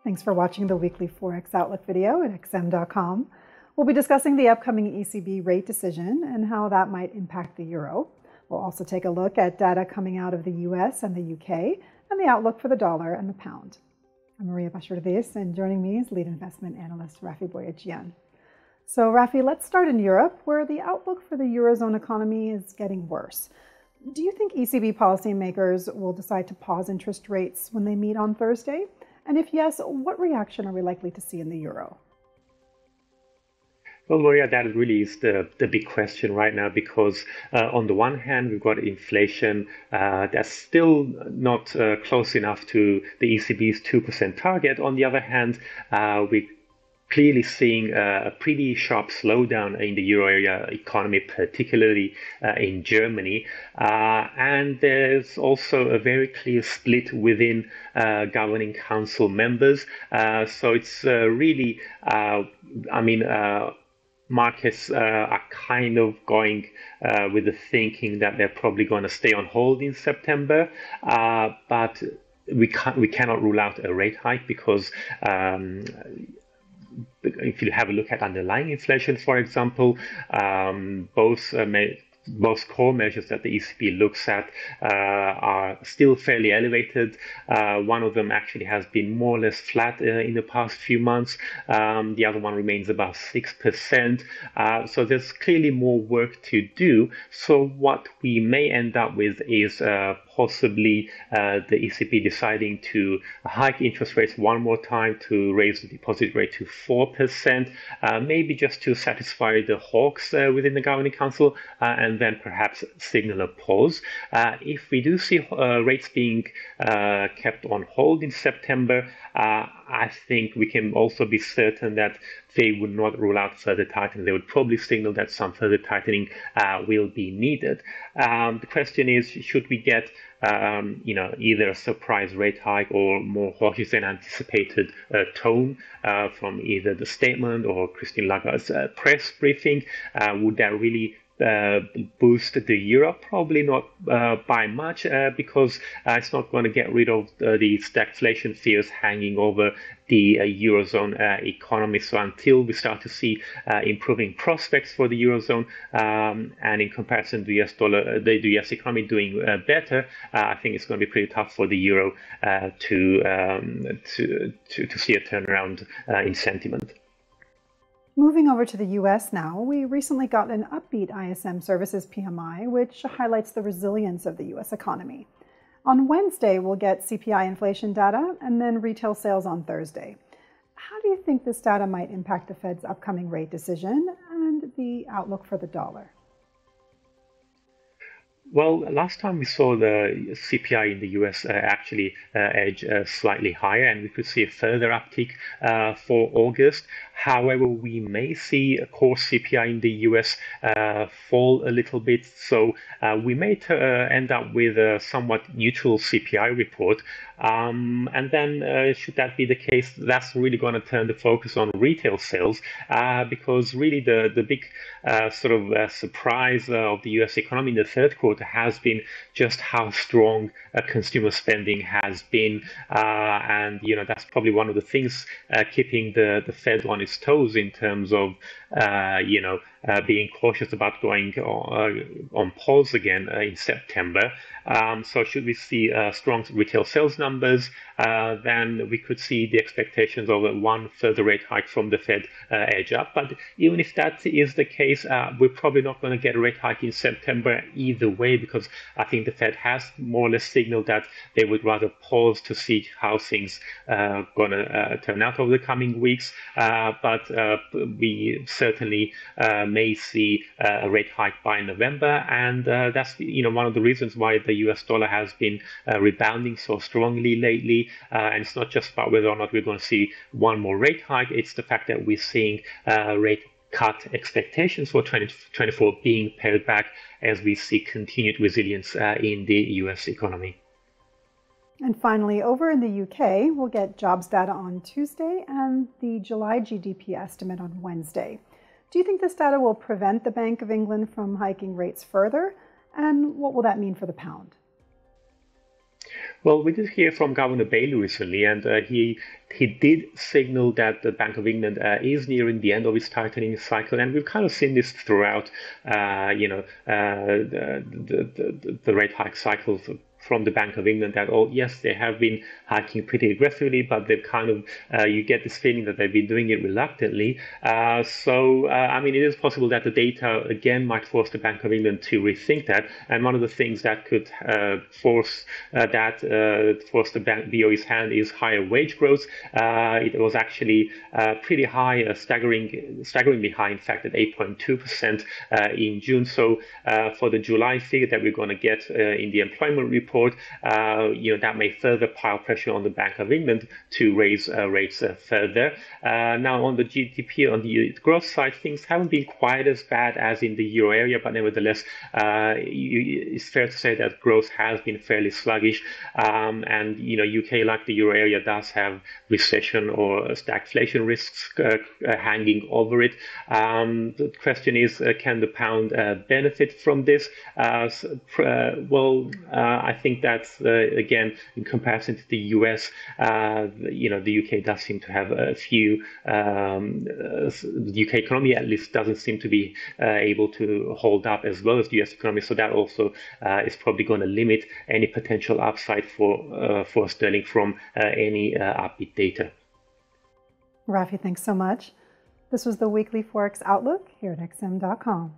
Thanks for watching the Weekly Forex Outlook video at xm.com. We'll be discussing the upcoming ECB rate decision and how that might impact the euro. We'll also take a look at data coming out of the US and the UK and the outlook for the dollar and the pound. I'm Maria Bashardis, and joining me is lead investment analyst Rafi Boyajian. So Rafi, let's start in Europe, where the outlook for the Eurozone economy is getting worse. Do you think ECB policymakers will decide to pause interest rates when they meet on Thursday? And if yes, what reaction are we likely to see in the euro? Well, Maria, that really is the big question right now, because on the one hand, we've got inflation that's still not close enough to the ECB's 2% target. On the other hand, we clearly seeing a pretty sharp slowdown in the euro area economy, particularly in Germany. And there's also a very clear split within governing council members. So it's really, markets are kind of going with the thinking that they're probably going to stay on hold in September. But we cannot rule out a rate hike, because if you have a look at underlying inflation, for example, both core measures that the ECB looks at are still fairly elevated. One of them actually has been more or less flat in the past few months. The other one remains above 6%. So there's clearly more work to do. So what we may end up with is possibly the ECB deciding to hike interest rates one more time, to raise the deposit rate to 4%, maybe just to satisfy the hawks within the governing council, and then perhaps signal a pause. If we do see rates being kept on hold in September, I think we can also be certain that they would not rule out further tightening. They would probably signal that some further tightening will be needed. The question is, should we get either a surprise rate hike or more hawkish than anticipated tone from either the statement or Christine Lagarde's press briefing? Would that really boost the euro? Probably not by much, because it's not going to get rid of the stagflation fears hanging over the Eurozone economy. So until we start to see improving prospects for the Eurozone, and in comparison to the US dollar, the US economy doing better, I think it's going to be pretty tough for the euro to see a turnaround in sentiment. Moving over to the US now, we recently got an upbeat ISM services PMI, which highlights the resilience of the US economy. On Wednesday, we'll get CPI inflation data and then retail sales on Thursday. How do you think this data might impact the Fed's upcoming rate decision and the outlook for the dollar? Well, last time we saw the CPI in the US actually edge slightly higher, and we could see a further uptick for August. However, we may see a core CPI in the US fall a little bit, so we may end up with a somewhat neutral CPI report. And then, should that be the case, that's really going to turn the focus on retail sales, because really the big surprise of the US economy in the third quarter has been just how strong consumer spending has been, and that's probably one of the things keeping the Fed on its toes in terms of being cautious about going on pause again in September. So should we see strong retail sales numbers, then we could see the expectations of one further rate hike from the Fed edge up. But even if that is the case, we're probably not going to get a rate hike in September either way, because I think the Fed has more or less signaled that they would rather pause to see how things are going to turn out over the coming weeks. But we certainly may see a rate hike by November, and that's one of the reasons why the US dollar has been rebounding so strongly lately. And it's not just about whether or not we're going to see one more rate hike, it's the fact that we're seeing rate cut expectations for 2024 being pared back as we see continued resilience in the US economy. And finally, over in the UK, we'll get jobs data on Tuesday and the July GDP estimate on Wednesday. Do you think this data will prevent the Bank of England from hiking rates further? And what will that mean for the pound? Well, we did hear from Governor Bailey recently, and he did signal that the Bank of England is nearing the end of its tightening cycle, and we've kind of seen this throughout, the rate hike cycles from the Bank of England that, oh, yes, they have been hiking pretty aggressively, but they've kind of, you get this feeling that they've been doing it reluctantly. I mean, it is possible that the data, again, might force the Bank of England to rethink that. And one of the things that could force the BOE's hand is higher wage growth. It was actually pretty high, staggeringly high, in fact, at 8.2% in June. So for the July figure that we're going to get in the employment report, that may further pile pressure on the Bank of England to raise rates further. Now, on the GDP, on the growth side, things haven't been quite as bad as in the euro area, but nevertheless, it's fair to say that growth has been fairly sluggish. And UK, like the euro area, does have recession or stagflation risks hanging over it. The question is, can the pound benefit from this? I think that's again, in comparison to the US, the UK does seem to have a few. The UK economy, at least, doesn't seem to be able to hold up as well as the US economy. So that also is probably going to limit any potential upside for sterling from any upbeat data. Rafi, thanks so much. This was the Weekly Forex Outlook here at XM.com.